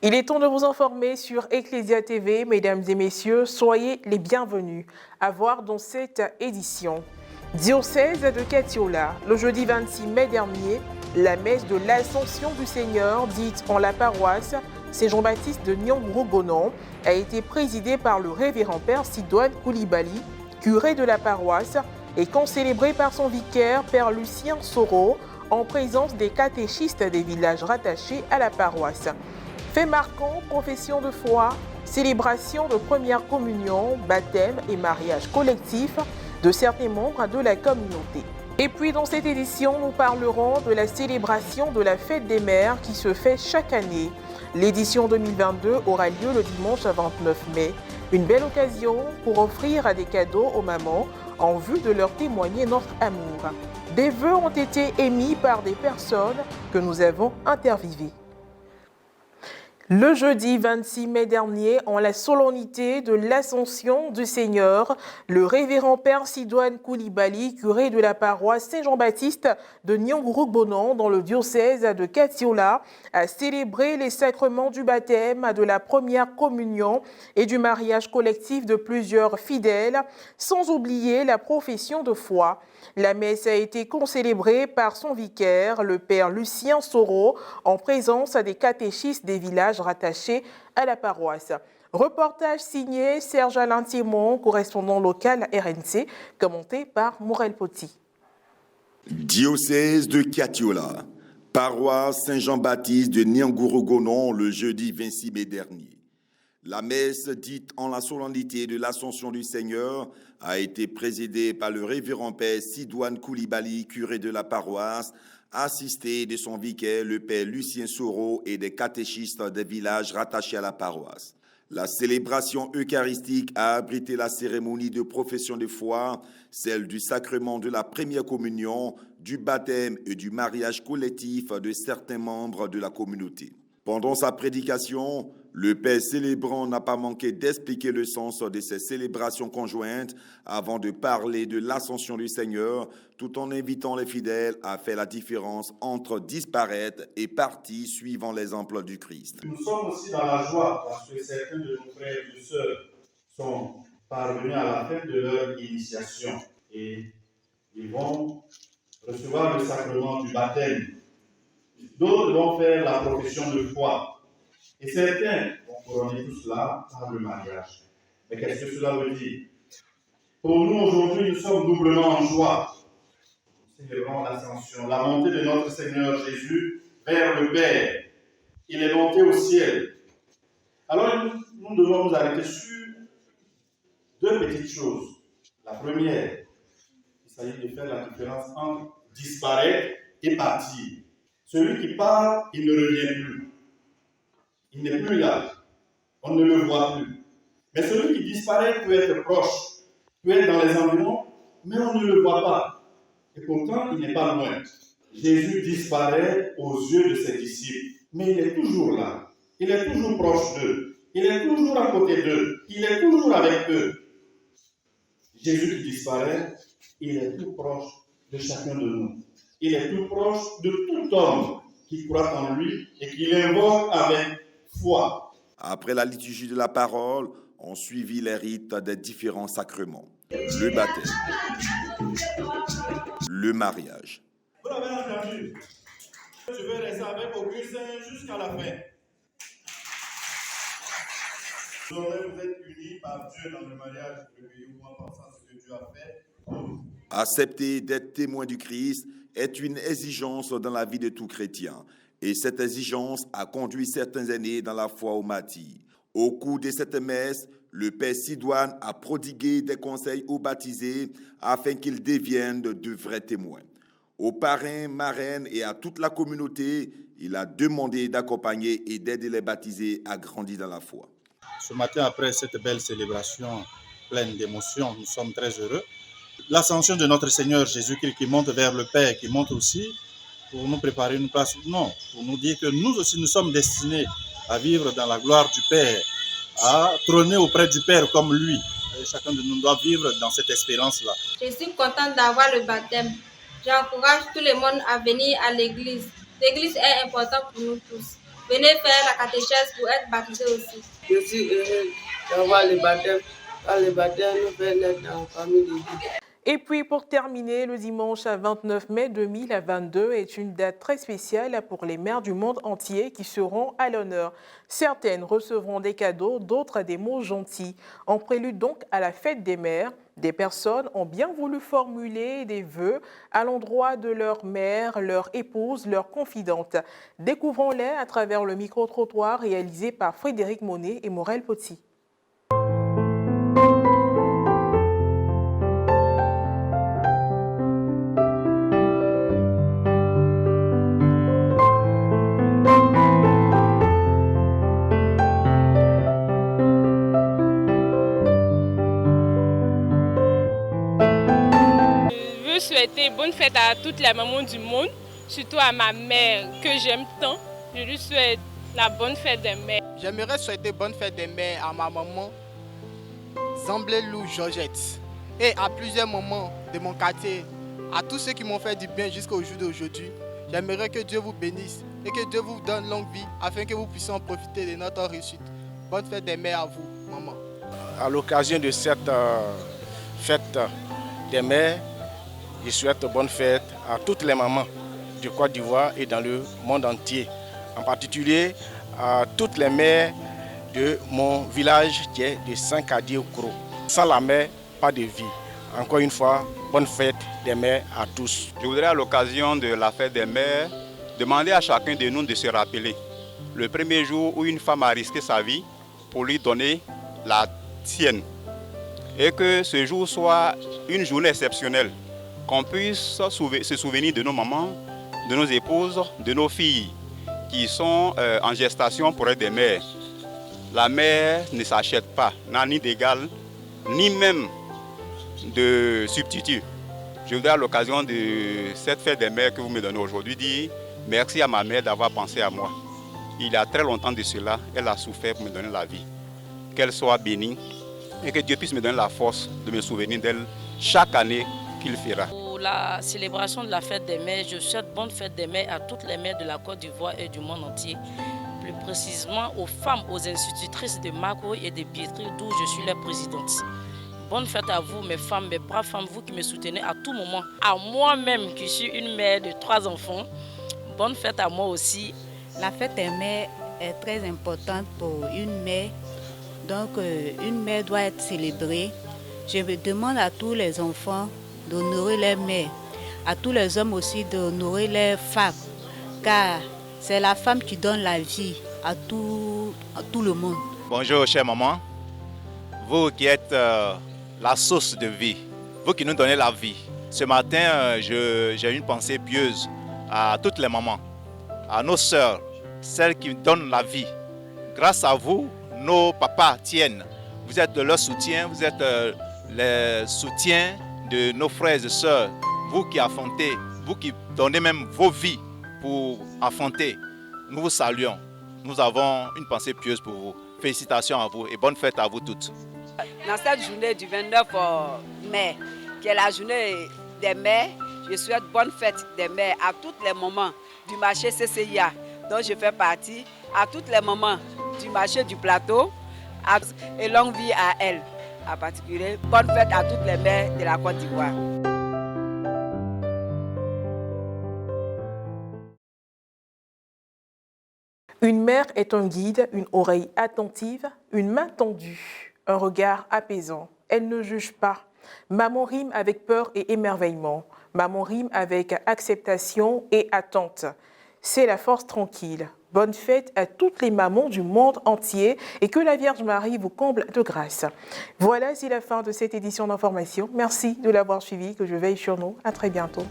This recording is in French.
Il est temps de vous informer sur Ecclesia TV. Mesdames et messieurs, soyez les bienvenus à voir dans cette édition. Diocèse de Katiola, le jeudi 26 mai dernier, la messe de l'Ascension du Seigneur, dite en la paroisse Saint-Jean-Baptiste de Nyanguru-Gonon, a été présidée par le révérend Père Sidoine Koulibaly, curé de la paroisse, et concélébrée par son vicaire, Père Lucien Soro, en présence des catéchistes des villages rattachés à la paroisse. Fait marquant, profession de foi, célébration de première communion, baptême et mariage collectif de certains membres de la communauté. Et puis dans cette édition, nous parlerons de la célébration de la fête des mères qui se fait chaque année. L'édition 2022 aura lieu le dimanche 29 mai. Une belle occasion pour offrir des cadeaux aux mamans en vue de leur témoigner notre amour. Des vœux ont été émis par des personnes que nous avons interviewées. Le jeudi 26 mai dernier, en la solennité de l'Ascension du Seigneur, le révérend Père Sidoine Koulibaly, curé de la paroisse Saint-Jean-Baptiste de Nyanguru-Gonon dans le diocèse de Katiola, a célébré les sacrements du baptême, de la première communion et du mariage collectif de plusieurs fidèles, sans oublier la profession de foi. La messe a été concélébrée par son vicaire, le Père Lucien Soro, en présence des catéchistes des villages rattachés à la paroisse. Reportage signé Serge Alain Thiemon, correspondant local RNC, commenté par Morel Poti. Diocèse de Katiola, paroisse Saint-Jean-Baptiste de Nyanguru-Gonon le jeudi 26 mai dernier. La messe dite en la solennité de l'Ascension du Seigneur a été présidée par le révérend Père Sidoine Koulibaly, curé de la paroisse, assisté de son vicaire, le Père Lucien Soro, et des catéchistes des villages rattachés à la paroisse. La célébration eucharistique a abrité la cérémonie de profession de foi, celle du sacrement de la première communion, du baptême et du mariage collectif de certains membres de la communauté. Pendant sa prédication, le Père célébrant n'a pas manqué d'expliquer le sens de ces célébrations conjointes avant de parler de l'Ascension du Seigneur, tout en invitant les fidèles à faire la différence entre disparaître et partir suivant l'exemple du Christ. Nous sommes aussi dans la joie parce que certains de nos frères et sœurs sont parvenus à la fin de leur initiation et ils vont recevoir le sacrement du baptême. D'autres vont faire la profession de foi. Et certains vont couronner tout cela par le mariage. Mais qu'est-ce que cela veut dire? Pour nous, aujourd'hui, nous sommes doublement en joie. Nous célébrons l'ascension, la montée de notre Seigneur Jésus vers le Père. Il est monté au ciel. Alors, nous devons nous arrêter sur deux petites choses. La première, il s'agit de faire la différence entre disparaître et partir. Celui qui part, il ne revient plus. Il n'est plus là. On ne le voit plus. Mais celui qui disparaît peut être proche, peut être dans les environs, mais on ne le voit pas. Et pourtant, il n'est pas loin. Jésus disparaît aux yeux de ses disciples, mais il est toujours là. Il est toujours proche d'eux. Il est toujours à côté d'eux. Il est toujours avec eux. Jésus qui disparaît, il est tout proche de chacun de nous. Il est tout proche de tout homme qui croit en lui et qui l'invoque avec foi. Après la liturgie de la parole, on suivit les rites des différents sacrements. Le baptême, le mariage. Vous l'avez entendu. Je vais rester avec Auguste jusqu'à la fin. Vous êtes unis par Dieu dans le mariage, recueillez-vous en pensant ce que Dieu a fait pour vous. Accepter d'être témoin du Christ est une exigence dans la vie de tout chrétien. Et cette exigence a conduit certains aînés dans la foi au martyre. Au cours de cette messe, le Père Sidoine a prodigué des conseils aux baptisés afin qu'ils deviennent de vrais témoins. Aux parrains, marraines et à toute la communauté, il a demandé d'accompagner et d'aider les baptisés à grandir dans la foi. Ce matin, après cette belle célébration pleine d'émotions, nous sommes très heureux. L'ascension de notre Seigneur Jésus-Christ qui monte vers le Père, qui monte aussi pour nous préparer une place, non, pour nous dire que nous aussi nous sommes destinés à vivre dans la gloire du Père, à trôner auprès du Père comme lui. Et chacun de nous doit vivre dans cette espérance-là. Je suis contente d'avoir le baptême. J'encourage tout le monde à venir à l'église. L'église est importante pour nous tous. venez faire la catéchèse pour être baptisé aussi. Je suis heureux d'avoir le baptême. Car le baptême nous fait naître en famille de Dieu. Et puis pour terminer, le dimanche 29 mai 2022 est une date très spéciale pour les mères du monde entier qui seront à l'honneur. Certaines recevront des cadeaux, d'autres des mots gentils. En prélude donc à la fête des mères, des personnes ont bien voulu formuler des vœux à l'endroit de leur mère, leur épouse, leur confidente. Découvrons-les à travers le micro-trottoir réalisé par Frédéric Monet et Morel Potsy. Souhaiter bonne fête à toutes les mamans du monde, surtout à ma mère que j'aime tant. Je lui souhaite la bonne fête des mères. J'aimerais souhaiter bonne fête des mères à ma maman Zamblelou Georgette et à plusieurs mamans de mon quartier, à tous ceux qui m'ont fait du bien jusqu'au jour d'aujourd'hui. J'aimerais que Dieu vous bénisse et que Dieu vous donne longue vie afin que vous puissiez en profiter de notre réussite. Bonne fête des mères à vous, maman. À l'occasion de cette fête des mères, je souhaite bonne fête à toutes les mamans du Côte d'Ivoire et dans le monde entier. En particulier à toutes les mères de mon village qui est de Saint-Cadier-Cro. Sans la mère, pas de vie. Encore une fois, bonne fête des mères à tous. Je voudrais à l'occasion de la fête des mères demander à chacun de nous de se rappeler le premier jour où une femme a risqué sa vie pour lui donner la sienne. Et que ce jour soit une journée exceptionnelle. Qu'on puisse se souvenir de nos mamans, de nos épouses, de nos filles qui sont en gestation pour être des mères. La mère ne s'achète pas, n'a ni d'égal, ni même de substitut. Je voudrais à l'occasion de cette fête des mères que vous me donnez aujourd'hui dire merci à ma mère d'avoir pensé à moi. Il y a très longtemps de cela, elle a souffert pour me donner la vie. Qu'elle soit bénie et que Dieu puisse me donner la force de me souvenir d'elle chaque année qu'il fera. Pour la célébration de la fête des mères, je souhaite bonne fête des mères à toutes les mères de la Côte d'Ivoire et du monde entier. Plus précisément aux femmes, aux institutrices de Macro et de Pietri, d'où je suis leur présidente. Bonne fête à vous, mes femmes, mes braves femmes, vous qui me soutenez à tout moment. À moi-même, qui suis une mère de 3 enfants, bonne fête à moi aussi. La fête des mères est très importante pour une mère. Donc, une mère doit être célébrée. Je me demande à tous les enfants d'honorer leur mère, à tous les hommes aussi d'honorer leurs femmes, car c'est la femme qui donne la vie à tout le monde. Bonjour chère maman, vous qui êtes la source de vie, vous qui nous donnez la vie. Ce matin, j'ai une pensée pieuse à toutes les mamans, à nos sœurs, celles qui donnent la vie. Grâce à vous, nos papas tiennent. Vous êtes leur soutien, vous êtes le soutien de nos frères et sœurs, vous qui affrontez, vous qui donnez même vos vies pour affronter. Nous vous saluons. Nous avons une pensée pieuse pour vous. Félicitations à vous et bonne fête à vous toutes. Dans cette journée du 29 mai, qui est la journée des mères, je souhaite bonne fête des mères à toutes les mamans du marché CCIA dont je fais partie, à toutes les mamans du marché du plateau et longue vie à elles. En particulier, bonne fête à toutes les mères de la Côte d'Ivoire. Une mère est un guide, une oreille attentive, une main tendue, un regard apaisant. Elle ne juge pas. Maman rime avec peur et émerveillement. Maman rime avec acceptation et attente. C'est la force tranquille. Bonne fête à toutes les mamans du monde entier et que la Vierge Marie vous comble de grâce. Voilà, c'est la fin de cette édition d'information. Merci de l'avoir suivi, que je veille sur nous. À très bientôt.